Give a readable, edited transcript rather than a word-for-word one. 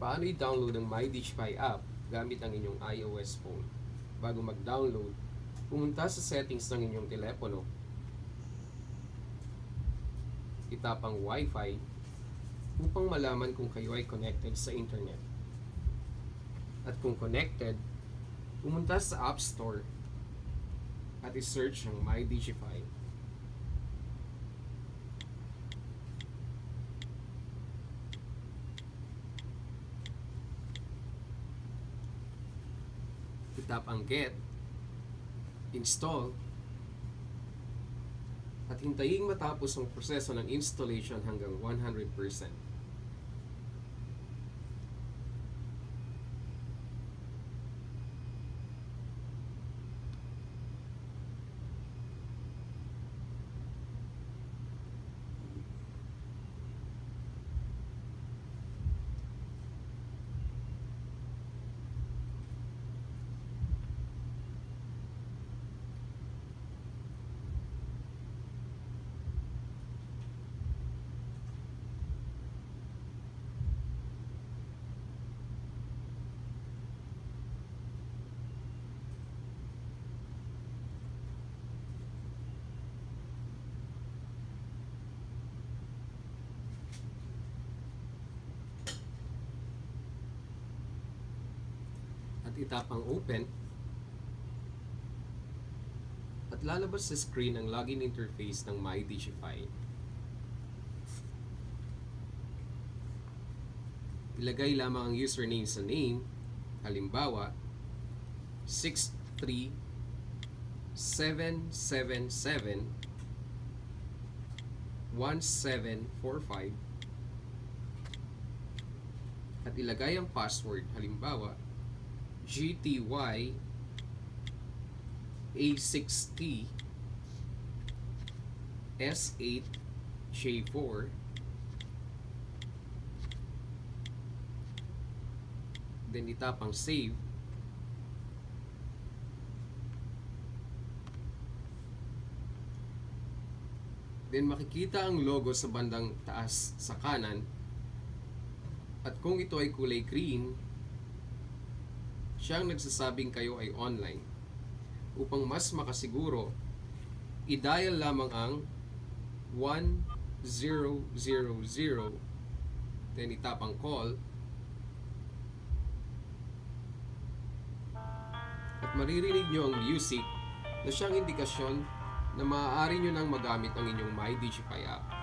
Paano i-download ang MyDigify app gamit ang inyong iOS phone? Bago mag-download, pumunta sa settings ng inyong telepono, itap ang Wi-Fi upang malaman kung kayo ay connected sa internet. At kung connected, pumunta sa App Store at i-search ang MyDigify. Itap ang Get, Install, at hintayin matapos ang proseso ng installation hanggang 100%. At itap ang Open at lalabas sa screen ang login interface ng MyDigify. Ilagay lamang ang username sa name, halimbawa 637771745, at ilagay ang password, halimbawa GTY A6T S8J4, then itap ang save, then makikita ang logo sa bandang taas sa kanan, at kung ito ay kulay green, siyang nagsasabing kayo ay online. Upang mas makasiguro, i-dial lamang ang 1000, then itap ang call, at maririnig nyo ang music na siyang indikasyon na maaari nyo nang magamit ang inyong MyDigify app.